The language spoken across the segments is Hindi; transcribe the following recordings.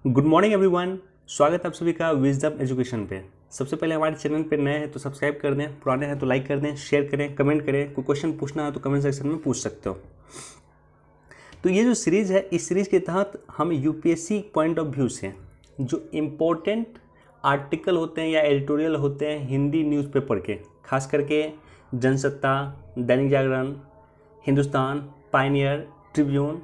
Good morning everyone. स्वागत है आप सभी का विजडम एजुकेशन पे। सबसे पहले हमारे चैनल पे नए हैं तो सब्सक्राइब कर दें, पुराने हैं तो लाइक कर दें, शेयर करें, कमेंट करें। कोई क्वेश्चन पूछना है तो कमेंट सेक्शन में पूछ सकते हो। तो ये जो सीरीज़ है, इस सीरीज़ के तहत हम यूपीएससी पॉइंट ऑफ व्यू से जो इम्पोर्टेंट आर्टिकल होते हैं या एडिटोरियल होते हैं हिंदी न्यूज़पेपर के, खास करके जनसत्ता, दैनिक जागरण, हिंदुस्तान, पायनियर, ट्रिब्यून,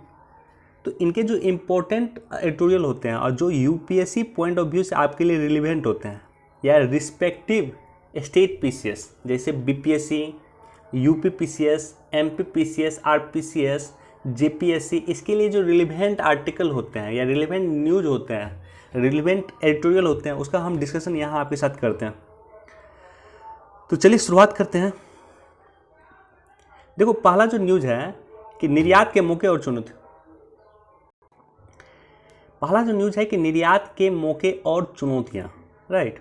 तो इनके जो इम्पोर्टेंट एडिटोरियल होते हैं और जो यूपीएससी पॉइंट ऑफ व्यू से आपके लिए रिलेवेंट होते हैं या रिस्पेक्टिव स्टेट पीसीएस जैसे BPSC, UP PCS, MP PCS, RPCS, JPSC, इसके लिए जो रिलेवेंट आर्टिकल होते हैं या रिलेवेंट न्यूज़ होते हैं, रिलेवेंट एडिटोरियल होते हैं, उसका हम डिस्कशन यहाँ आपके साथ करते हैं। तो चलिए शुरुआत करते हैं। देखो, पहला जो न्यूज़ है कि निर्यात के मौके और चुनौती। पहला जो न्यूज़ है कि निर्यात के मौके और चुनौतियाँ, राइट।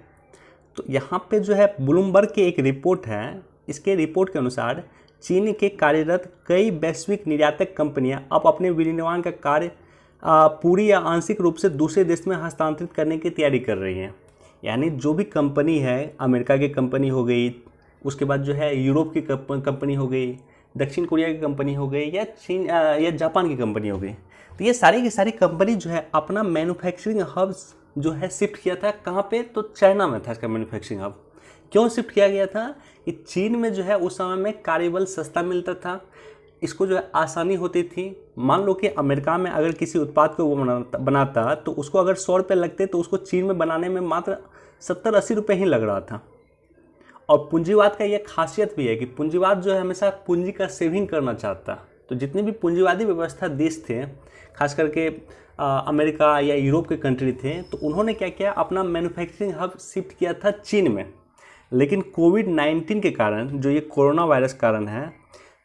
तो यहाँ पे जो है ब्लूमबर्ग की एक रिपोर्ट है। इसके रिपोर्ट के अनुसार चीन के कार्यरत कई वैश्विक निर्यातक कंपनियाँ अब अपने विनिर्माण का कार्य पूरी या आंशिक रूप से दूसरे देश में हस्तांतरित करने की तैयारी कर रही हैं। यानी जो भी कंपनी है, अमेरिका की कंपनी हो गई, उसके बाद जो है यूरोप की कंपनी हो गई, दक्षिण कोरिया की कंपनी हो गई, या चीन या जापान की कंपनी हो गई, तो ये सारी की सारी कंपनी जो है अपना मैन्युफैक्चरिंग हब्स जो है शिफ्ट किया था। कहाँ पे? तो चाइना में था इसका मैन्युफैक्चरिंग हब। क्यों शिफ्ट किया गया था? कि चीन में जो है उस समय में कार्यबल सस्ता मिलता था, इसको जो है आसानी होती थी। मान लो कि अमेरिका में अगर किसी उत्पाद को वो बनाता तो उसको अगर 100 रुपये लगते तो उसको चीन में बनाने में मात्र 70-80 रुपये ही लग रहा था। और पूंजीवाद का ये खासियत भी है कि पूंजीवाद जो है हमेशा पूंजी का सेविंग करना चाहता। तो जितने भी पूंजीवादी व्यवस्था देश थे, खास करके अमेरिका या यूरोप के कंट्री थे, तो उन्होंने क्या किया, अपना मैन्युफैक्चरिंग हब शिफ्ट किया था चीन में। लेकिन कोविड-19 के कारण, जो ये कोरोना वायरस कारण है,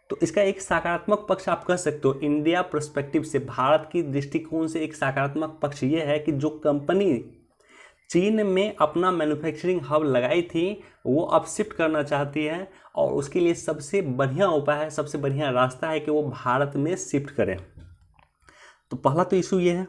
तो इसका एक सकारात्मक पक्ष आप कह सकते हो। इंडिया पर्सपेक्टिव से, भारत की दृष्टिकोण से एक सकारात्मक पक्ष ये है कि जो कंपनी चीन में अपना मैन्युफैक्चरिंग हब लगाई थी वो अब शिफ्ट करना चाहती है, और उसके लिए सबसे बढ़िया उपाय है, सबसे बढ़िया रास्ता है कि वो भारत में शिफ्ट करें। तो पहला तो इशू ये है।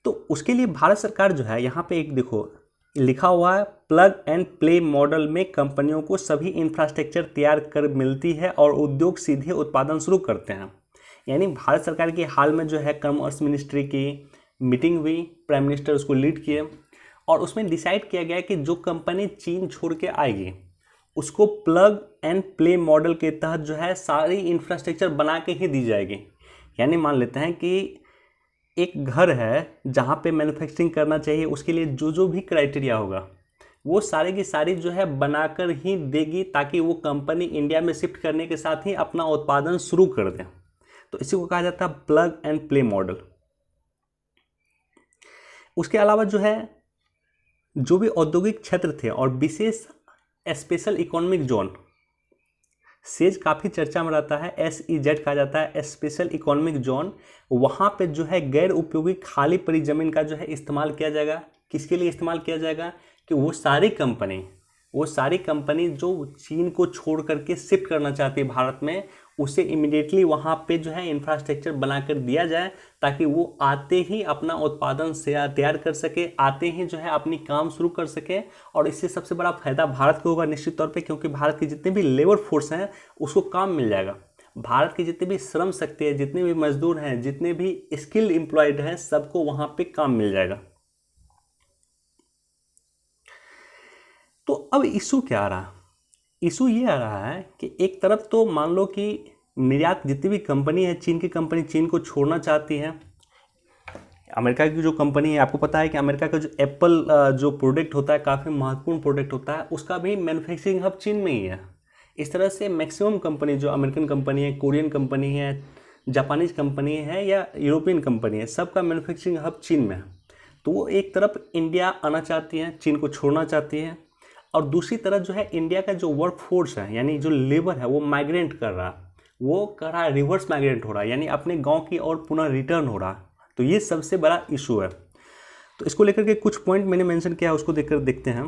तो उसके लिए भारत सरकार जो है, यहाँ पे एक देखो लिखा हुआ है, प्लग एंड प्ले मॉडल में कंपनियों को सभी इंफ्रास्ट्रक्चर तैयार कर मिलती है और उद्योग सीधे उत्पादन शुरू करते हैं। यानी भारत सरकार की हाल में जो है कॉमर्स मिनिस्ट्री की मीटिंग हुई, प्राइम मिनिस्टर उसको लीड किए, और उसमें डिसाइड किया गया कि जो कंपनी चीन छोड़ के आएगी उसको प्लग एंड प्ले मॉडल के तहत जो है सारी इंफ्रास्ट्रक्चर बना के ही दी जाएगी। यानी मान लेते हैं कि एक घर है जहाँ पे मैन्युफैक्चरिंग करना चाहिए, उसके लिए जो जो भी क्राइटेरिया होगा वो सारी की सारी जो है बनाकर ही देगी, ताकि वो कंपनी इंडिया में शिफ्ट करने के साथ ही अपना उत्पादन शुरू कर दे। तो इसी को कहा जाता है प्लग एंड प्ले मॉडल। उसके अलावा जो है जो भी औद्योगिक क्षेत्र थे और विशेष स्पेशल इकोनॉमिक जोन, सेज काफ़ी चर्चा में रहता है, SEZ कहा जाता है, स्पेशल इकोनॉमिक जोन। वहाँ पे जो है गैर उपयोगी खाली पड़ी ज़मीन का जो है इस्तेमाल किया जाएगा। किसके लिए इस्तेमाल किया जाएगा? कि वो सारी कंपनी जो चीन को छोड़ करके शिफ्ट करना चाहती है भारत में, उसे इमिडिएटली वहाँ पे जो है इंफ्रास्ट्रक्चर बनाकर दिया जाए, ताकि वो आते ही अपना उत्पादन से तैयार कर सके, आते ही जो है अपनी काम शुरू कर सके। और इससे सबसे बड़ा फायदा भारत को होगा निश्चित तौर पे, क्योंकि भारत के जितने भी लेबर फोर्स हैं उसको काम मिल जाएगा। भारत की जितनी भी श्रम शक्ति है, जितने भी मजदूर हैं, जितने भी स्किल्ड एम्प्लॉयड हैं, सबको वहाँ पे काम मिल जाएगा। तो अब इशू क्या आ रहा है? इशू ये आ रहा है कि एक तरफ तो मान लो कि निर्यात जितनी भी कंपनी है, चीन की कंपनी चीन को छोड़ना चाहती है। अमेरिका की जो कंपनी है, आपको पता है कि अमेरिका का जो एप्पल जो प्रोडक्ट होता है, काफ़ी महत्वपूर्ण प्रोडक्ट होता है, उसका भी मैन्युफैक्चरिंग हब चीन में ही है। इस तरह से मैक्सिमम कंपनी, जो अमेरिकन कंपनी है, कोरियन कंपनी है, जापानीज कंपनी है या यूरोपियन कंपनी है, सबका मैन्युफैक्चरिंग हब चीन में है। तो वो एक तरफ इंडिया आना चाहती है, चीन को छोड़ना चाहती है, और दूसरी तरफ जो है इंडिया का जो वर्क फोर्स है, यानी जो लेबर है, वो माइग्रेंट कर रहा है, वो कर रहा है, रिवर्स माइग्रेंट हो रहा है, यानी अपने गांव की ओर पुनः रिटर्न हो रहा है। तो ये सबसे बड़ा इशू है। तो इसको लेकर के कुछ पॉइंट मैंने मेंशन किया है, उसको देखते हैं।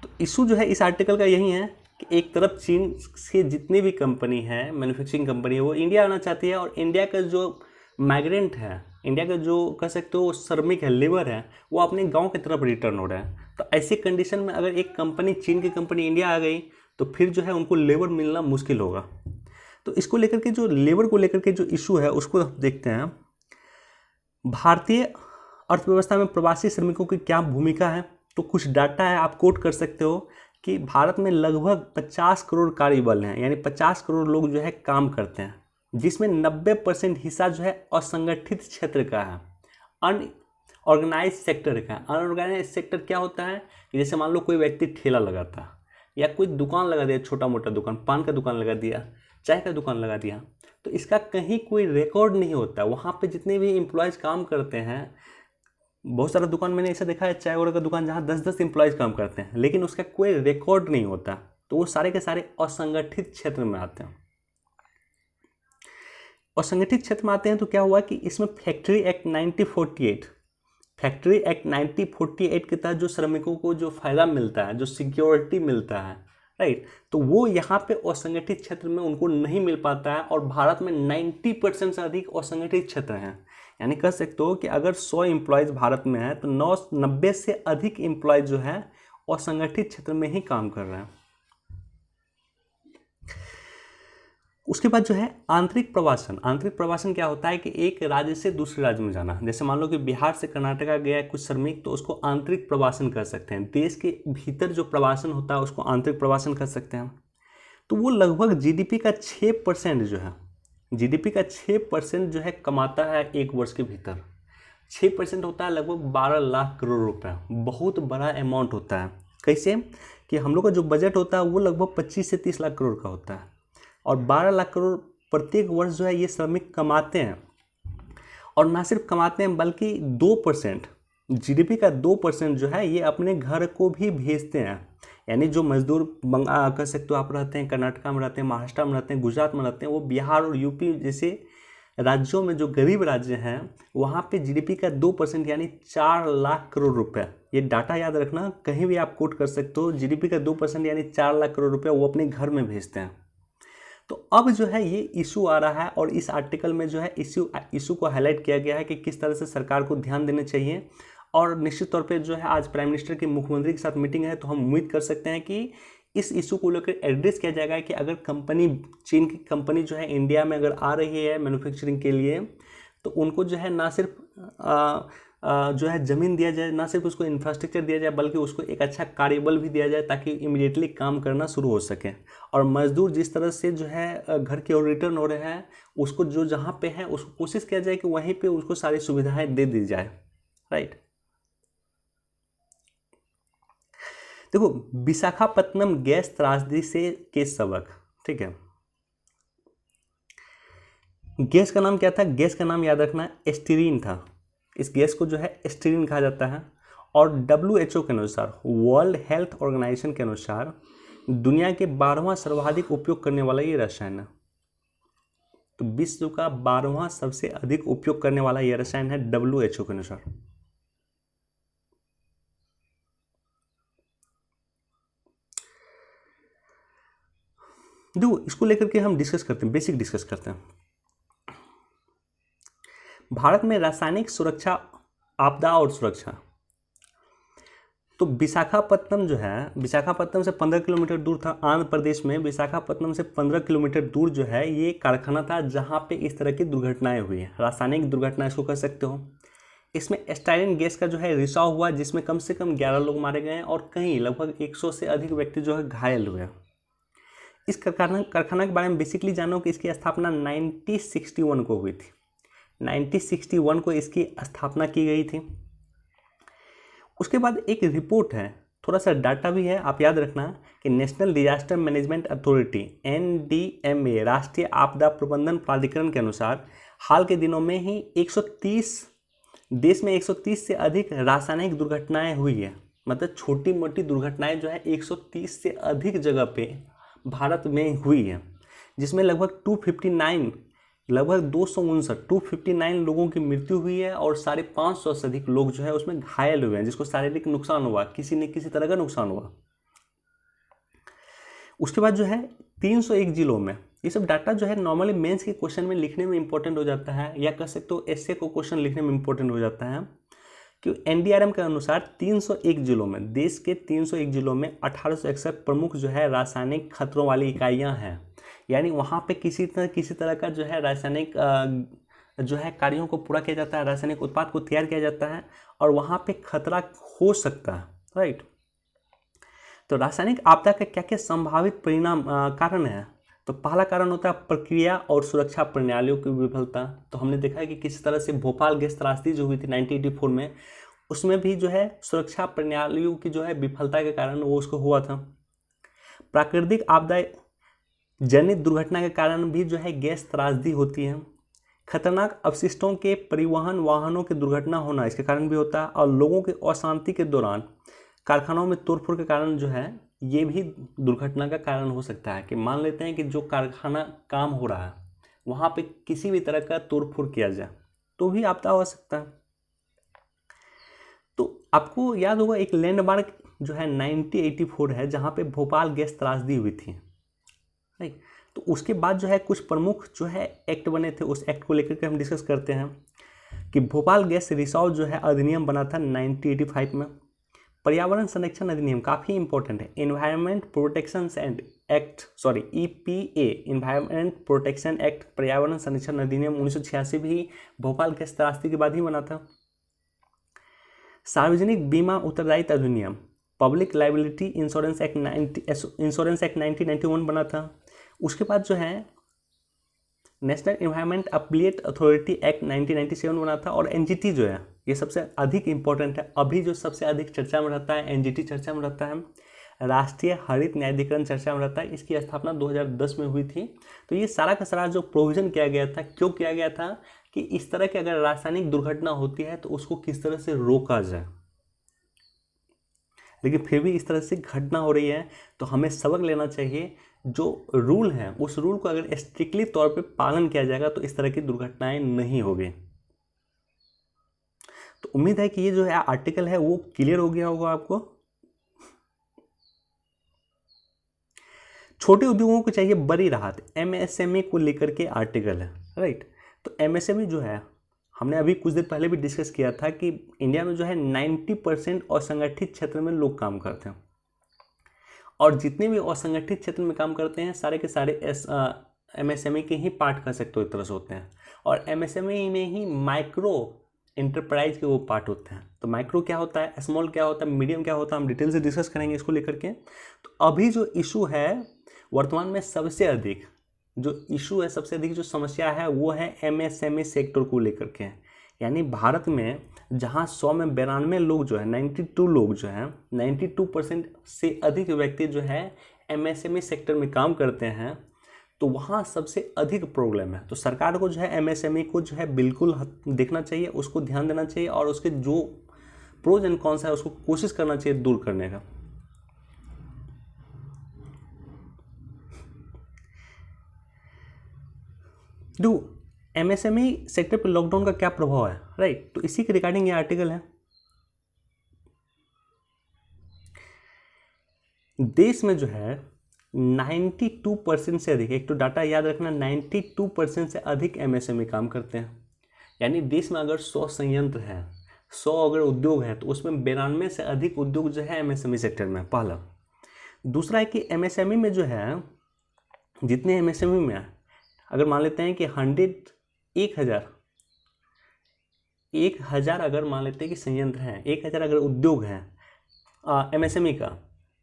तो इशू जो है इस आर्टिकल का यही है कि एक तरफ चीन से जितनी भी कंपनी है, मैन्युफैक्चरिंग कंपनी है, वो इंडिया आना चाहती है, और इंडिया का जो माइग्रेंट है, इंडिया के जो कह सकते हो श्रमिक है, लेबर है, वो अपने गांव की तरफ रिटर्न हो रहे हैं। तो ऐसी कंडीशन में अगर एक कंपनी, चीन की कंपनी इंडिया आ गई तो फिर जो है उनको लेबर मिलना मुश्किल होगा। तो इसको लेकर के जो लेबर को लेकर के जो इशू है उसको हम देखते हैं। भारतीय अर्थव्यवस्था में प्रवासी श्रमिकों की क्या भूमिका है, तो कुछ डाटा है, आप कोट कर सकते हो कि भारत में लगभग 50 करोड़ कार्यबल हैं, यानी 50 करोड़ लोग जो है काम करते हैं, जिसमें 90% हिस्सा जो है असंगठित क्षेत्र का है, अनऑर्गेनाइज सेक्टर का। अनऑर्गेनाइज सेक्टर क्या होता है कि जैसे मान लो कोई व्यक्ति ठेला लगाता है या कोई दुकान लगा दिया, छोटा मोटा दुकान, पान का दुकान लगा दिया, चाय का दुकान लगा दिया, तो इसका कहीं कोई रिकॉर्ड नहीं होता। वहाँ पे जितने भी एम्प्लॉयज़ काम करते हैं, बहुत सारा दुकान मैंने ऐसा देखा है, चाय वगैरह का दुकान, जहाँ 10-10 एम्प्लॉयज़ काम करते हैं, लेकिन उसका कोई रिकॉर्ड नहीं होता। तो वो सारे के सारे असंगठित क्षेत्र में आते हैं। असंगठित क्षेत्र में आते हैं तो क्या हुआ कि इसमें फैक्ट्री एक्ट 1948, फैक्ट्री एक्ट 1948 के तहत जो श्रमिकों को जो फायदा मिलता है, जो सिक्योरिटी मिलता है, राइट, तो वो यहाँ पे असंगठित क्षेत्र में उनको नहीं मिल पाता है। और भारत में 90% से अधिक असंगठित क्षेत्र हैं। यानी कह सकते हो कि अगर 100 एम्प्लॉयज़ भारत में है तो 90 से अधिक एम्प्लॉयज़ जो है असंगठित क्षेत्र में ही काम कर रहे हैं। उसके बाद जो है आंतरिक प्रवासन। आंतरिक प्रवासन क्या होता है कि एक राज्य से दूसरे राज्य में जाना। जैसे मान लो कि बिहार से कर्नाटका गया है कुछ श्रमिक, तो उसको आंतरिक प्रवासन कर सकते हैं। देश के भीतर जो प्रवासन होता है उसको आंतरिक प्रवासन कर सकते हैं। तो वो लगभग जीडीपी का 6% जो है, जीडीपी का 6% जो है कमाता है एक वर्ष के भीतर। 6% होता है लगभग 12 लाख करोड़ रुपए। बहुत बड़ा अमाउंट होता है। कैसे कि हम लोग का जो बजट होता है वो लगभग 25 से 30 लाख करोड़ का होता है, और 12 लाख करोड़ प्रत्येक वर्ष जो है ये श्रमिक कमाते हैं। और ना सिर्फ कमाते हैं बल्कि 2%, जीडीपी का 2% जो है ये अपने घर को भी भेजते हैं। यानी जो मजदूर कह सकते हो आप रहते हैं, कर्नाटका में रहते हैं, महाराष्ट्र में रहते हैं, गुजरात में रहते हैं, वो बिहार और यूपी जैसे राज्यों में जो गरीब राज्य हैं वहाँ पे जीडीपी का 2% यानी 4 लाख करोड़ रुपए। ये डाटा याद रखना, कहीं भी आप कोट कर सकते हो। जीडीपी का 2% यानी 4 लाख करोड़ रुपए वो अपने घर में भेजते हैं। तो अब जो है ये इशू आ रहा है, और इस आर्टिकल में जो है इशू को हाईलाइट किया गया है कि किस तरह से सरकार को ध्यान देना चाहिए। और निश्चित तौर पे जो है आज प्राइम मिनिस्टर की मुख्यमंत्री के साथ मीटिंग है, तो हम उम्मीद कर सकते हैं कि इस इशू को लेकर एड्रेस किया जाएगा कि अगर कंपनी, चीन की कंपनी जो है इंडिया में अगर आ रही है मैन्युफैक्चरिंग के लिए, तो उनको जो है ना सिर्फ जो है ज़मीन दिया जाए, ना सिर्फ उसको इंफ्रास्ट्रक्चर दिया जाए, बल्कि उसको एक अच्छा कार्यबल भी दिया जाए ताकि इमीडिएटली काम करना शुरू हो सके। और मज़दूर जिस तरह से जो है घर की ओर रिटर्न हो रहे हैं, उसको जो जहाँ पे है उसको कोशिश किया जाए कि वहीं पे उसको सारी सुविधाएं दे दी जाए, राइट। देखो, विशाखापत्तनम गैस त्रासदी से के सबक, ठीक है। गैस का नाम क्या था? गैस का नाम याद रखना एस्टिरीन था। इस गैस को जो है एस्टिरीन कहा जाता है। और WHO के अनुसार, वर्ल्ड हेल्थ ऑर्गेनाइजेशन के अनुसार, दुनिया के 12वां सर्वाधिक उपयोग करने वाला ये रसायन है। तो विश्व का 12वां सबसे अधिक उपयोग करने वाला ये रसायन है WHO के अनुसार। देखो, इसको लेकर के हम डिस्कस करते हैं, बेसिक डिस्कस करते हैं। भारत में रासायनिक सुरक्षा, आपदा और सुरक्षा। तो विशाखापत्तनम जो है, विशाखापत्तनम से 15 किलोमीटर दूर था, आंध्र प्रदेश में विशाखापत्तनम से 15 किलोमीटर दूर जो है ये कारखाना था जहाँ पे इस तरह की दुर्घटनाएं हुई हैं, रासायनिक दुर्घटना इसको कह सकते हो। इसमें स्टाइरिन गैस का जो है रिसाव हुआ, जिसमें कम से कम 11 लोग मारे गए और कहीं लगभग 100 से अधिक व्यक्ति जो है घायल हुए। इस कारखाना के बारे में बेसिकली जानो कि इसकी स्थापना 1961 को हुई थी। 1961 को इसकी स्थापना की गई थी। उसके बाद एक रिपोर्ट है, थोड़ा सा डाटा भी है, आप याद रखना कि national disaster management authority NDMA, राष्ट्रीय आपदा प्रबंधन प्राधिकरण के अनुसार हाल के दिनों में ही 130 देश में 130 से अधिक रासायनिक दुर्घटनाएं हुई है। मतलब छोटी मोटी दुर्घटनाएं जो है 130 से अधिक जगह पे भारत में हुई है, जिसमें लगभग 259 लोगों की मृत्यु हुई है और 550 से अधिक लोग जो है उसमें घायल हुए हैं, जिसको शारीरिक नुकसान हुआ, किसी न किसी तरह का नुकसान हुआ। उसके बाद जो है 301 जिलों में ये सब डाटा जो है नॉर्मली मेंस के क्वेश्चन में लिखने में इंपॉर्टेंट हो जाता है, या कह सकते हो एसए को क्वेश्चन लिखने में इंपॉर्टेंट हो जाता है। कि एनडीआरएम के अनुसार 301 जिलों में, देश के 301 जिलों में 1861 प्रमुख जो है रासायनिक खतरों वाली इकाइयां हैं। यानी वहाँ पे किसी तरह का जो है रासायनिक जो है कार्यों को पूरा किया जाता है, रासायनिक उत्पाद को तैयार किया जाता है, और वहाँ पे खतरा हो सकता है, राइट। तो रासायनिक आपदा के क्या क्या संभावित परिणाम कारण है? तो पहला कारण होता है प्रक्रिया और सुरक्षा प्रणालियों की विफलता। तो हमने देखा है कि किस तरह से भोपाल गैस त्रासदी जो हुई थी 1984 में, उसमें भी जो है सुरक्षा प्रणालियों की जो है विफलता के कारण वो उसको हुआ था। प्राकृतिक आपदा जनित दुर्घटना के कारण भी जो है गैस त्रासदी होती है। खतरनाक अपशिष्टों के परिवहन वाहनों की दुर्घटना होना इसके कारण भी होता है, और लोगों के अशांति के दौरान कारखानों में तोड़फोड़ के कारण जो है ये भी दुर्घटना का कारण हो सकता है। कि मान लेते हैं कि जो कारखाना काम हो रहा है वहाँ पे किसी भी तरह का तोड़फोड़ किया जाए तो भी आपदा हो सकता है। तो आपको याद होगा एक लैंडमार्क जो है 1984 है, जहाँ पे भोपाल गैस त्रासदी हुई थी, राइट। तो उसके बाद जो है कुछ प्रमुख जो है एक्ट बने थे, उस एक्ट को लेकर के हम डिस्कस करते हैं। कि भोपाल गैस रिसाव जो है अधिनियम बना था 1985 में। पर्यावरण संरक्षण अधिनियम काफ़ी इंपॉर्टेंट है, environment protection and act, sorry EPA, environment protection act, पर्यावरण संरक्षण अधिनियम 1986 भी भोपाल गैस त्रासदी के बाद ही बना था। सार्वजनिक बीमा उत्तरदायित्व अधिनियम, पब्लिक लाइबिलिटी इंश्योरेंस एक्ट 1991 बना था। उसके बाद जो है national environment appellate authority act 1997 बना था। और NGT जो है ये सबसे अधिक इंपॉर्टेंट है, अभी जो सबसे अधिक चर्चा में रहता है NGT चर्चा में रहता है, राष्ट्रीय हरित न्यायाधिकरण चर्चा में रहता है। इसकी स्थापना 2010 में हुई थी। तो ये सारा का सारा जो प्रोविजन किया गया था, क्यों किया गया था कि इस तरह की अगर रासायनिक दुर्घटना होती है तो उसको किस तरह से रोका जाए। लेकिन फिर भी इस तरह से घटना हो रही है तो हमें सबक लेना चाहिए। जो रूल है उस रूल को अगर स्ट्रिक्टली तौर पे पालन किया जाएगा तो इस तरह की दुर्घटनाएं नहीं होगी। तो उम्मीद है कि ये जो है आर्टिकल है वो क्लियर हो गया होगा आपको। छोटे उद्योगों को चाहिए बड़ी राहत, MSME को लेकर के आर्टिकल है, राइट। तो MSME जो है हमने अभी कुछ देर पहले भी डिस्कस किया था कि इंडिया में जो है 90% असंगठित क्षेत्र में लोग काम करते हैं, और जितने भी असंगठित क्षेत्र में काम करते हैं सारे के सारे MSME के ही पार्ट कर सकते हो एक तरह से होते हैं। और MSME में ही माइक्रो इंटरप्राइज के वो पार्ट होते हैं। तो माइक्रो क्या होता है, स्मॉल क्या होता है, मीडियम क्या होता है, हम डिटेल से डिस्कस करेंगे इसको लेकर के। तो अभी जो इशू है वर्तमान में सबसे अधिक जो इशू है, सबसे अधिक जो समस्या है वो है MSME सेक्टर को लेकर के। यानी भारत में जहाँ 100 में 92 लोग जो है 92 लोग जो हैं 92% से अधिक व्यक्ति जो है MSME सेक्टर में काम करते हैं, तो वहाँ सबसे अधिक प्रॉब्लम है। तो सरकार को जो है MSME को जो है बिल्कुल देखना चाहिए, उसको ध्यान देना चाहिए, और उसके जो प्रोज एंड कॉन्स है उसको कोशिश करना चाहिए दूर करने का। देखो MSME सेक्टर पर लॉकडाउन का क्या प्रभाव है, राइट। तो इसी के रिगार्डिंग ये आर्टिकल है। देश में जो है 92% से अधिक, एक तो डाटा याद रखना, 92% से अधिक MSME काम करते हैं। यानी देश में अगर 100 संयंत्र हैं, 100 अगर उद्योग हैं, तो उसमें 92 से अधिक उद्योग जो है MSME सेक्टर में, पहला। दूसरा है कि MSME में जो है जितने MSME में है, अगर मान लेते हैं कि 1,000 अगर मान लेते हैं कि संयंत्र हैं, 1,000 अगर उद्योग हैं MSME का,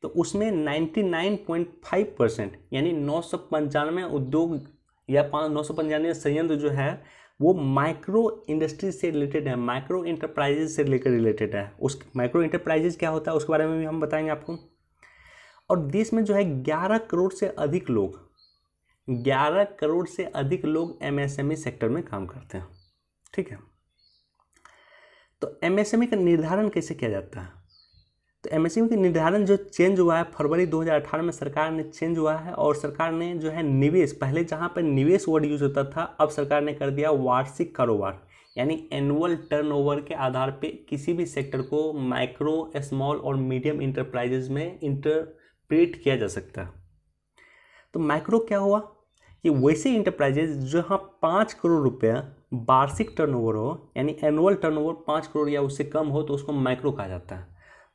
तो उसमें 99.5% यानी 995 उद्योग या 995 संयंत्र जो है वो माइक्रो इंडस्ट्री से रिलेटेड है, माइक्रो इंटरप्राइजेज से लेकर रिलेटेड है। उस माइक्रो इंटरप्राइजेज क्या होता है उसके बारे में भी हम बताएंगे आपको। और देश में जो है 11 करोड़ से अधिक लोग MSME सेक्टर में काम करते हैं, ठीक है। तो MSME का निर्धारण कैसे किया जाता है? तो MSME का निर्धारण जो चेंज हुआ है फरवरी 2018 में सरकार ने चेंज हुआ है, और सरकार ने जो है निवेश, पहले जहाँ पर निवेश वर्ड यूज होता था, अब सरकार ने कर दिया वार्षिक कारोबार, यानी एनुअल टर्नओवर के आधार पे किसी भी सेक्टर को माइक्रो, स्मॉल और मीडियम इंटरप्राइजेज में इंटरप्रेट किया जा सकता है। तो माइक्रो क्या हुआ ये वैसे इंटरप्राइजेज जहाँ 5 करोड़ रुपया वार्षिक टर्नओवर हो, यानी एनुअल टर्नओवर 5 करोड़ या उससे कम हो तो उसको माइक्रो कहा जाता है।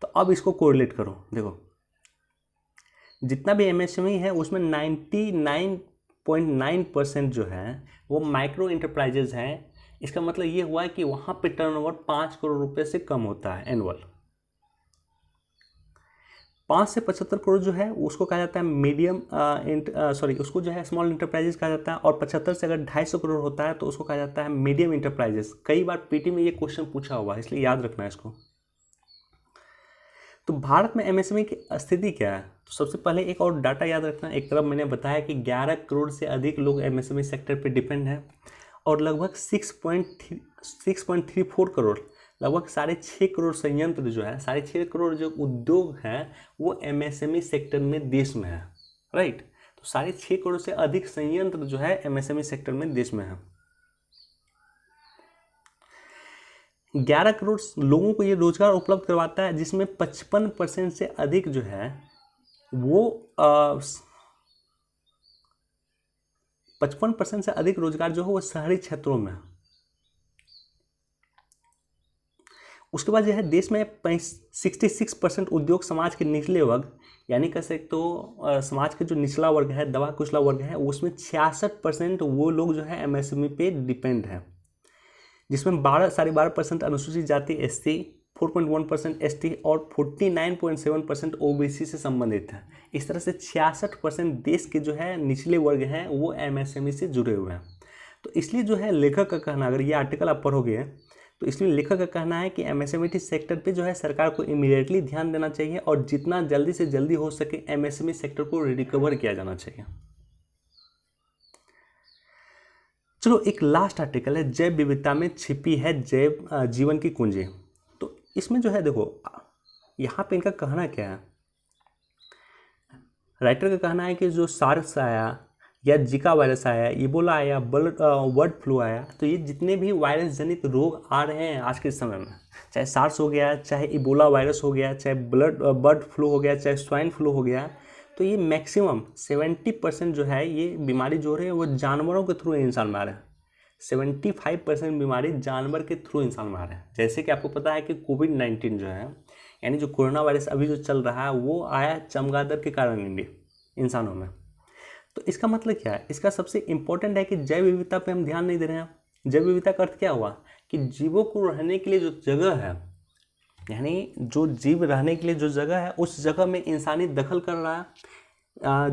तो अब इसको कोरिलेट करो, देखो जितना भी एमएसएमई है उसमें 99.9% जो है वो माइक्रो इंटरप्राइजेज हैं। इसका मतलब ये हुआ है कि वहाँ पे टर्नओवर 5 करोड़ रुपए से कम होता है एनुअल। 5 से 75 करोड़ जो है उसको कहा जाता है मीडियम उसको जो है स्मॉल इंटरप्राइजेस कहा जाता है, और 75 से अगर 250 करोड़ होता है तो उसको कहा जाता है मीडियम इंटरप्राइजेस। कई बार पीटी में ये क्वेश्चन पूछा हुआ है, इसलिए याद रखना है इसको। तो भारत में एमएसएमई की स्थिति क्या है? तो सबसे पहले एक और डाटा याद रखना। एक तरफ मैंने बताया कि 11 करोड़ से अधिक लोग एमएसएमई सेक्टर पे डिपेंड हैं, और लगभग 6.34 करोड़, लगभग 6.5 करोड़ संयंत्र जो है, 6.5 करोड़ जो उद्योग हैं वो एमएसएमई सेक्टर में देश में है, राइट। तो 6.5 करोड़ से अधिक संयंत्र जो है एमएसएमई सेक्टर में देश में है। 11 करोड़ लोगों को ये रोजगार उपलब्ध करवाता है, जिसमें 55% से अधिक जो है वो 55% से अधिक रोजगार जो है वो शहरी क्षेत्रों में है। उसके बाद जो है देश में 66% उद्योग समाज के निचले वर्ग, यानी कह सकते तो समाज के जो निचला वर्ग है, दबा कुचला वर्ग है, उसमें 66% वो लोग जो है एमएसएमई पे डिपेंड है, जिसमें 12.5% अनुसूचित जाति एससी, 4.1% एसटी और 49.7% ओबीसी से संबंधित है। इस तरह से 66% देश के जो है निचले वर्ग हैं वो एमएसएमई से जुड़े हुए हैं। तो इसलिए जो है लेखक का कहना, अगर ये आर्टिकल आप पढ़ोगे तो इसलिए लेखक का कहना है कि एमएसएमई सेक्टर पे जो है सरकार को इमीडिएटली ध्यान देना चाहिए, और जितना जल्दी से जल्दी हो सके एमएसएमई सेक्टर को रिकवर किया जाना चाहिए। चलो एक लास्ट आर्टिकल है, जैव विविधता में छिपी है जैव जीवन की कुंजी। तो इसमें जो है देखो यहाँ पे इनका कहना क्या है, राइटर का कहना है कि जो सार्स आया या जिका वायरस आया, इबोला आया, बर्ड फ्लू आया, तो ये जितने भी वायरस जनित रोग आ रहे हैं आज के समय में, चाहे सार्स हो गया, चाहे इबोला वायरस हो गया, चाहे बर्ड फ्लू हो गया, चाहे स्वाइन फ्लू हो गया, तो ये मैक्सिमम 70% जो है ये बीमारी जो रही है वो जानवरों के थ्रू इंसान में आ रहा है। 75% बीमारी जानवर के थ्रू इंसान में आ रहा है। जैसे कि आपको पता है कि कोविड-19 जो है, यानी जो कोरोना वायरस अभी जो चल रहा है वो आया चमगादड़ के कारण इंसानों में। तो इसका मतलब क्या है? इसका सबसे इम्पोर्टेंट है कि जैव विविधता पे हम ध्यान नहीं दे रहे हैं। जैव विविधता का अर्थ क्या हुआ कि जीवों को रहने के लिए जो जगह है, यानी जो जीव रहने के लिए जो जगह है उस जगह में इंसानी दखल कर रहा है,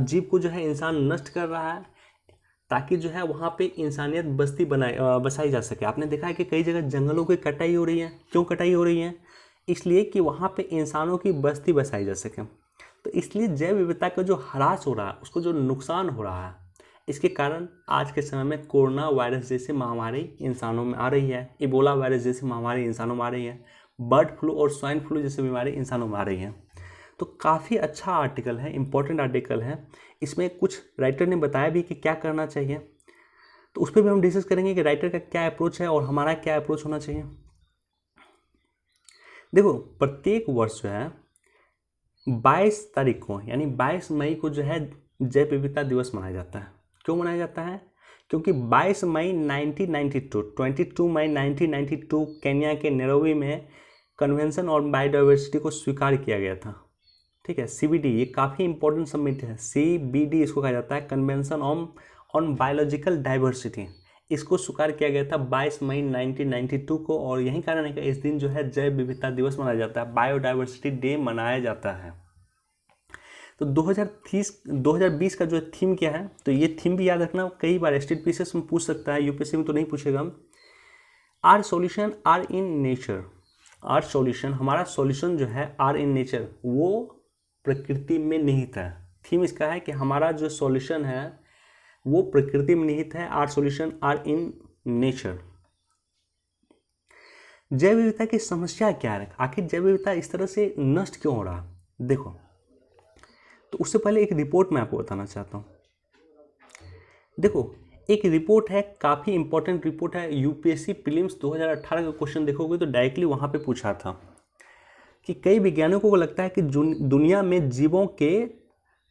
जीव को जो है इंसान नष्ट कर रहा है, ताकि जो है वहाँ पे इंसानियत बसाई जा सके। आपने देखा है कि कई जगह जंगलों की कटाई हो रही है। क्यों कटाई हो रही है? इसलिए कि वहाँ पे इंसानों की बस्ती बसाई जा सके। तो इसलिए जैव विविधता का जो ह्रास हो रहा है, उसको जो नुकसान हो रहा है, इसके कारण आज के समय में कोरोना वायरस जैसी महामारी इंसानों में आ रही है, इबोला वायरस जैसी महामारी इंसानों में आ रही है, बर्ड फ्लू और स्वाइन फ्लू जैसी बीमारी इंसानों में आ रही है। तो काफ़ी अच्छा आर्टिकल है, इम्पोर्टेंट आर्टिकल है। इसमें कुछ राइटर ने बताया भी कि क्या करना चाहिए, तो उस पर भी हम डिस्कस करेंगे कि राइटर का क्या अप्रोच है और हमारा क्या अप्रोच होना चाहिए। देखो प्रत्येक वर्ष जो है 22 तारीख को, यानी 22 मई को जो है जैव विविधता दिवस मनाया जाता है। क्यों मनाया जाता है? क्योंकि 22 मई 1992, 22 मई 1992 केन्या के नैरोबी में कन्वेंशन ऑन बायोडाइवर्सिटी को स्वीकार किया गया था। ठीक है, CBD, ये काफ़ी इंपॉर्टेंट समिट है। CBD इसको कहा जाता है, कन्वेंशन ऑन बायोलॉजिकल डाइवर्सिटी। इसको स्वीकार किया गया था 22 मई 1992 को, और यही कारण है कि इस दिन जो है जैव विविधता दिवस मनाया जाता है, बायोडाइवर्सिटी डे मनाया जाता है। तो 2020 का जो थीम क्या है, तो ये थीम भी याद रखना, कई बार स्टेट पीसीएस में पूछ सकता है, यूपीएससी में तो नहीं पूछेगा। Our solution are in nature. Our solution, हमारा सॉल्यूशन जो है आर इन नेचर, वो प्रकृति में निहित है। थीम इसका है कि हमारा जो सॉल्यूशन है वो प्रकृति में निहित है। Our solution are in nature. जैव विविधता की समस्या क्या है? आखिर जैव विविधता इस तरह से नष्ट क्यों हो रहा? देखो, तो उससे पहले एक रिपोर्ट मैं आपको बताना चाहता हूँ। देखो एक रिपोर्ट है, काफ़ी इंपॉर्टेंट रिपोर्ट है, यूपीएससी प्रीलिम्स 2018 का क्वेश्चन देखोगे तो डायरेक्टली वहाँ पे पूछा था कि कई वैज्ञानिकों को लगता है कि दुनिया में जीवों के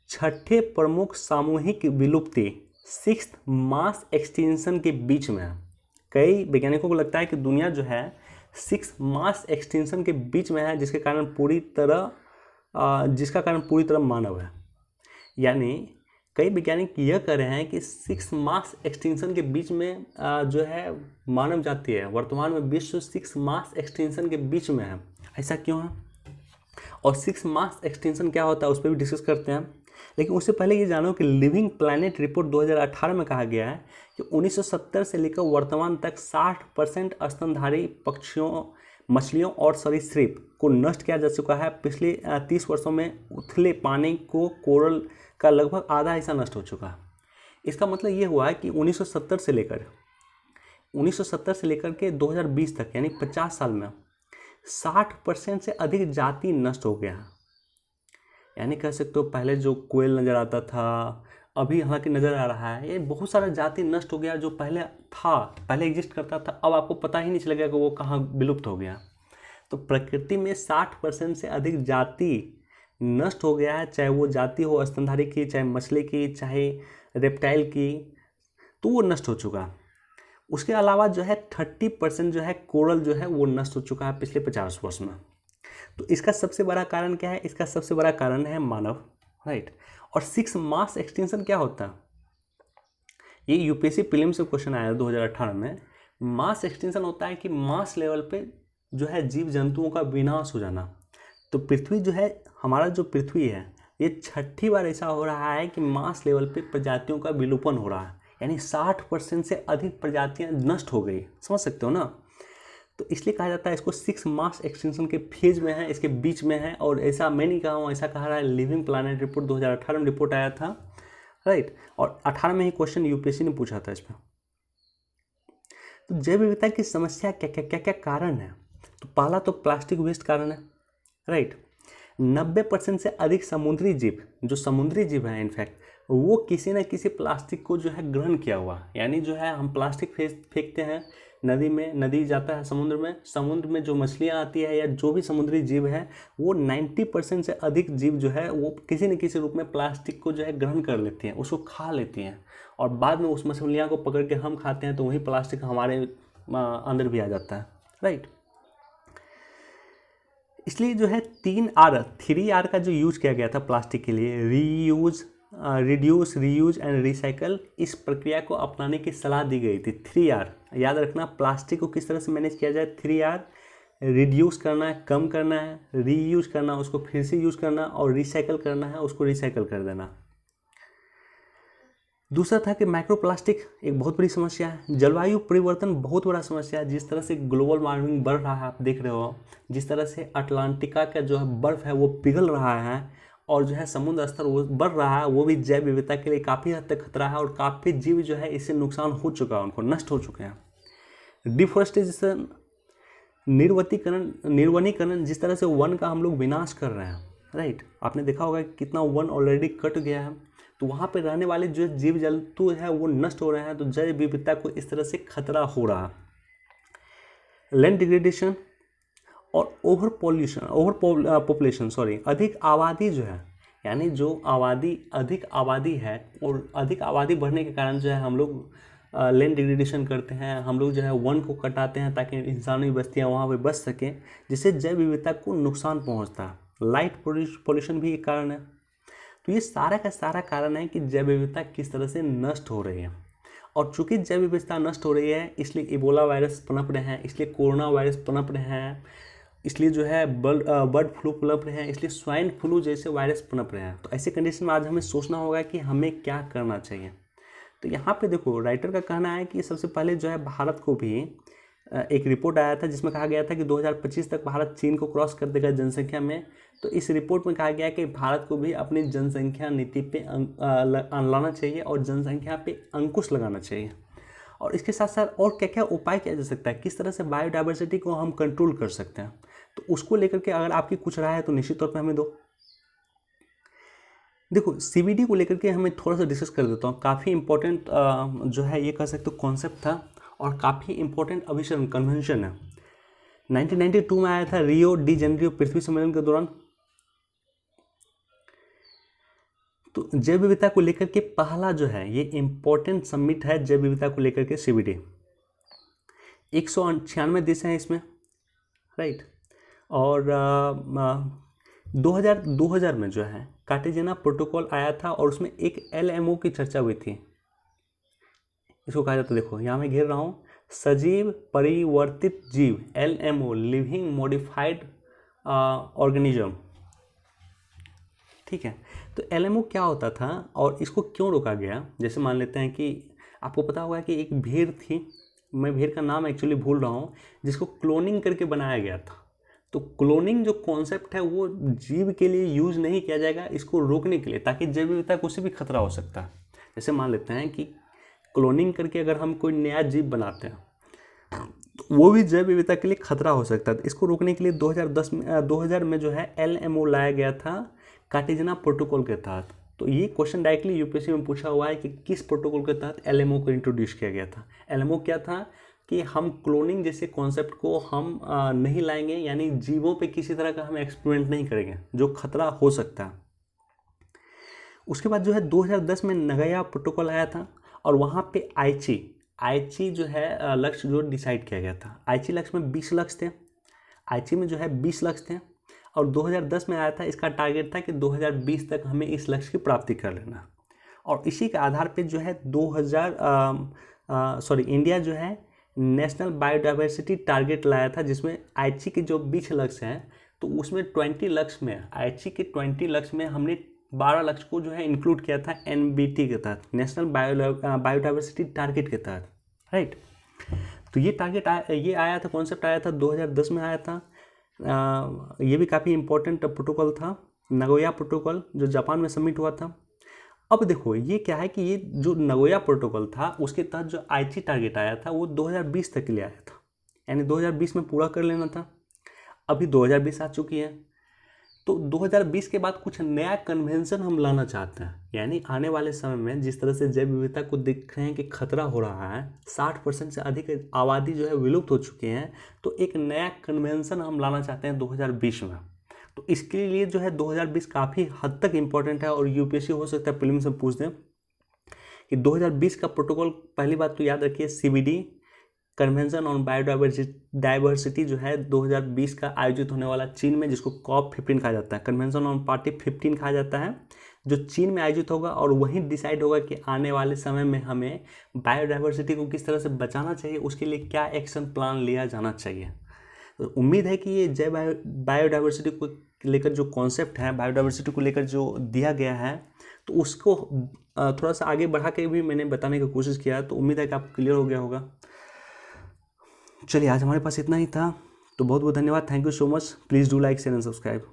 छठे प्रमुख सामूहिक विलुप्ति सिक्स्थ मास एक्सटेंशन के बीच में है। कई वैज्ञानिकों को लगता है कि दुनिया जो है सिक्स मास एक्सटेंशन के बीच में है, जिसका कारण पूरी तरह मानव है। यानी कई वैज्ञानिक यह कह रहे हैं कि सिक्स मास एक्सटेंशन के बीच में जो है मानव जाति है। वर्तमान में विश्व सिक्स मास एक्सटेंशन के बीच में है। ऐसा क्यों है और सिक्स मास एक्सटेंशन क्या होता है उस पर भी डिस्कस करते हैं। लेकिन उससे पहले ये जानो कि लिविंग प्लैनेट रिपोर्ट 2018 में कहा गया है कि 1970 से लेकर वर्तमान तक 60% स्तनधारी पक्षियों, मछलियों और सरीसृप को नष्ट किया जा चुका है। पिछले 30 वर्षों में उथले पानी को कोरल का लगभग आधा हिस्सा नष्ट हो चुका है। इसका मतलब ये हुआ है कि 1970 से लेकर के 2020 तक यानी 50 साल में 60% से अधिक जाति नष्ट हो गया है। यानी कह सकते हो पहले जो कोयल नज़र आता था अभी हालांकि नज़र आ रहा है, ये बहुत सारा जाति नष्ट हो गया जो पहले एग्जिस्ट करता था, अब आपको पता ही नहीं चलेगा कि वो कहाँ विलुप्त हो गया। तो प्रकृति में 60% से अधिक जाति नष्ट हो गया है, चाहे वो जाति हो स्तनधारी की, चाहे मछली की, चाहे रेप्टाइल की, तो वो नष्ट हो चुका। उसके अलावा जो है 30% जो है कोरल जो है वो नष्ट हो चुका है पिछले 50 वर्ष में। तो इसका सबसे बड़ा कारण क्या है? इसका सबसे बड़ा कारण है मानव, राइट। और सिक्स मास एक्सटेंशन क्या होता है? ये यूपीएससी प्रीलिम्स से क्वेश्चन आया 2018 में। मास एक्सटेंशन होता है कि मास लेवल पे जो है जीव जंतुओं का विनाश हो जाना। तो पृथ्वी जो है, हमारा जो पृथ्वी है, ये 6ठी बार ऐसा हो रहा है कि मास लेवल पे प्रजातियों का विलोपन हो रहा है। यानी 60% से अधिक प्रजातियां नष्ट हो गई। समझ सकते हो ना? तो इसलिए कहा जाता है इसको सिक्स मास एक्सटेंशन के फेज में है, इसके बीच में है। और ऐसा मैं नहीं कहा हूँ, ऐसा कहा रहा है लिविंग प्लैनेट रिपोर्ट 2018 में रिपोर्ट आया था, राइट। और 18 में ही क्वेश्चन यूपीएससी ने पूछा था इस पर। तो जैव विविधता की समस्या क्या कारण है? तो पहला तो प्लास्टिक वेस्ट कारण है, राइट। 90% से अधिक समुद्री जीव हैं इनफैक्ट, वो किसी न किसी प्लास्टिक को जो है ग्रहण किया हुआ। यानी जो है हम प्लास्टिक फेंकते हैं नदी में, नदी जाता है समुद्र में जो मछलियाँ आती है या जो भी समुद्री जीव है, वो 90% से अधिक जीव जो है वो किसी न किसी रूप में प्लास्टिक को जो है ग्रहण कर लेती हैं, उसको खा लेती हैं। और बाद में उस मछलियाँ को पकड़ के हम खाते हैं तो वही प्लास्टिक हमारे अंदर भी आ जाता है, राइट। इसलिए जो है 3R का जो यूज किया गया था प्लास्टिक के लिए, रिड्यूस, रीयूज एंड रिसाइकल, इस प्रक्रिया को अपनाने की सलाह दी गई थी। 3R याद रखना, प्लास्टिक को किस तरह से मैनेज किया जाए। 3R, रिड्यूस करना है, कम करना है, रीयूज करना, उसको फिर से यूज करना, और रिसाइकल करना है, उसको रिसाइकल कर देना। दूसरा था कि माइक्रोप्लास्टिक एक बहुत बड़ी समस्या है। जलवायु परिवर्तन बहुत बड़ा समस्या है। जिस तरह से ग्लोबल वार्मिंग बढ़ रहा है, आप देख रहे हो, जिस तरह से अटलांटिका का जो है बर्फ़ है वो पिघल रहा है और जो है समुद्र स्तर वो बढ़ रहा है, वो भी जैव विविधता के लिए काफ़ी हद तक खतरा है। और काफ़ी जीव जो है इससे नुकसान हो चुका है, उनको नष्ट हो चुके हैं। डिफोरेस्टेशन, निर्वनीकरण, जिस तरह से वन का हम लोग विनाश कर रहे हैं, राइट। आपने देखा होगा कि कितना वन ऑलरेडी कट गया है, तो वहाँ पे रहने वाले जो जीव जंतु है वो नष्ट हो रहे हैं। तो जैव विविधता को इस तरह से खतरा हो रहा है। लैंड डिग्रेडेशन और ओवर पॉपुलेशन, अधिक आबादी जो है, यानी जो अधिक आबादी है, और अधिक आबादी बढ़ने के कारण जो है हम लोग लैंड डिग्रेडेशन करते हैं, हम लोग जो है वन को कटाते हैं ताकि इंसानी बस्तियाँ वहाँ पे बच सकें, जिससे जैव विविधता को नुकसान पहुँचता है। लाइट पोल्यूशन भी एक कारण है। तो ये सारा का सारा कारण है कि जैव विविधता किस तरह से नष्ट हो रही है। और चूंकि जैव विविधता नष्ट हो रही है, इसलिए इबोला वायरस पनप रहे हैं, इसलिए कोरोना वायरस पनप रहे हैं, इसलिए जो है बर्ड फ्लू पनप रहे हैं, इसलिए स्वाइन फ्लू जैसे वायरस पनप रहे हैं। तो ऐसे कंडीशन में आज हमें सोचना होगा कि हमें क्या करना चाहिए। तो यहाँ पे देखो, राइटर का कहना है कि सबसे पहले जो है भारत को भी एक रिपोर्ट आया था जिसमें कहा गया था कि 2025 तक भारत चीन को क्रॉस कर देगा जनसंख्या में। तो इस रिपोर्ट में कहा गया कि भारत को भी अपनी जनसंख्या नीति पे लाना चाहिए और जनसंख्या पे अंकुश लगाना चाहिए। और इसके साथ साथ और क्या क्या उपाय किया जा सकता है, किस तरह से बायोडाइवर्सिटी को हम कंट्रोल कर सकते हैं, तो उसको लेकर के अगर आपकी कुछ राय है तो निश्चित तौर पर हमें दो। देखो, CBD को लेकर के हमें थोड़ा सा डिस्कस कर देता हूँ। काफ़ी इंपॉर्टेंट जो है ये कह सकते हो कॉन्सेप्ट था और काफ़ी इंपॉर्टेंट अभिसरण कन्वेंशन है। 1992 में आया था रियो डी जेनेरियो पृथ्वी सम्मेलन के दौरान। तो जैव विविधता को लेकर के पहला जो है ये इम्पोर्टेंट समिट है जैव विविधता को लेकर के CBD। 196 देश हैं इसमें, राइट। और 2000 में जो है कार्टेजेना प्रोटोकॉल आया था और उसमें एक LMO की चर्चा हुई थी। इसको कहा जाता है, देखो यहाँ मैं घेर रहा हूँ, सजीव परिवर्तित जीव, LMO, लिविंग मॉडिफाइड ऑर्गेनिज्म, ठीक है। तो LMO क्या होता था और इसको क्यों रोका गया? जैसे मान लेते हैं कि आपको पता होगा कि एक भेड़ थी, मैं भेड़ का नाम एक्चुअली भूल रहा हूँ, जिसको क्लोनिंग करके बनाया गया था। तो क्लोनिंग जो कॉन्सेप्ट है वो जीव के लिए यूज नहीं किया जाएगा, इसको रोकने के लिए, ताकि जैव विविधता को उससे भी खतरा हो सकता है। जैसे मान लेते हैं कि क्लोनिंग करके अगर हम कोई नया जीव बनाते हैं तो वो भी जैव विविधता के लिए खतरा हो सकता है। तो इसको रोकने के लिए 2000 में जो है LMO लाया गया था कार्टेजेना प्रोटोकॉल के तहत। तो ये क्वेश्चन डायरेक्टली UPSC में पूछा हुआ है कि किस प्रोटोकॉल के तहत LMO को इंट्रोड्यूस किया गया था। LMO क्या था कि हम क्लोनिंग जैसे कॉन्सेप्ट को हम नहीं लाएंगे, यानी जीवों पे किसी तरह का हम एक्सपेरिमेंट नहीं करेंगे जो खतरा हो सकता है। उसके बाद जो है 2010 में नगोया प्रोटोकॉल आया था और वहाँ पे आईची जो है लक्ष्य जो डिसाइड किया गया था। आईची लक्ष्य में 20 लक्ष्य थे, आईची में जो है 20 लक्ष्य थे और 2010 में आया था, इसका टारगेट था कि 2020 तक हमें इस लक्ष्य की प्राप्ति कर लेना। और इसी के आधार पे जो है इंडिया जो है नेशनल बायोडाइवर्सिटी टारगेट लाया था, जिसमें आईची के जो 20 लक्ष्य हैं तो उसमें 20 लक्ष्य में, आईची के 20 लक्ष्य में हमने 12 लक्ष्य को जो है इंक्लूड किया था NBT के तहत, नेशनल बायोडाइवर्सिटी टारगेट के तहत, राइट। तो ये टारगेट ये आया था, कॉन्सेप्ट आया था 2010 में आया था। ये भी काफ़ी इम्पोर्टेंट प्रोटोकॉल था, नगोया प्रोटोकॉल, जो जापान में सबमिट हुआ था। अब देखो ये क्या है कि ये जो नगोया प्रोटोकॉल था उसके तहत जो आईची टारगेट आया था वो 2020 तक के लिए आया था, यानी 2020 में पूरा कर लेना था। अभी 2020 आ चुकी है, तो 2020 के बाद कुछ नया कन्वेंशन हम लाना चाहते हैं, यानी आने वाले समय में जिस तरह से जैव विविधता को देख रहे हैं कि खतरा हो रहा है, 60% से अधिक आबादी जो है विलुप्त हो चुके हैं, तो एक नया कन्वेंशन हम लाना चाहते हैं 2020 में। तो इसके लिए जो है 2020 काफ़ी हद तक इम्पोर्टेंट है और UPSC हो सकता है प्रीलिम्स में पूछ दें कि 2020 का प्रोटोकॉल, पहली बात तो याद रखिए CBD कन्वेंशन ऑन बायोडाइवर्सिटी जो है 2020 का आयोजित होने वाला चीन में, जिसको COP15 कहा जाता है, कन्वेंशन ऑन पार्टी 15 कहा जाता है, जो चीन में आयोजित होगा और वहीं डिसाइड होगा कि आने वाले समय में हमें बायोडाइवर्सिटी को किस तरह से बचाना चाहिए, उसके लिए क्या एक्शन प्लान लिया जाना चाहिए। तो उम्मीद है कि ये जैव बायोडाइवर्सिटी को लेकर जो कॉन्सेप्ट है, बायोडाइवर्सिटी को लेकर जो दिया गया है, तो उसको थोड़ा सा आगे बढ़ा के भी मैंने बताने की कोशिश किया है। तो उम्मीद है कि आपको क्लियर हो गया होगा। चलिए आज हमारे पास इतना ही था, तो बहुत बहुत धन्यवाद, thank you so much. Please do like share and subscribe.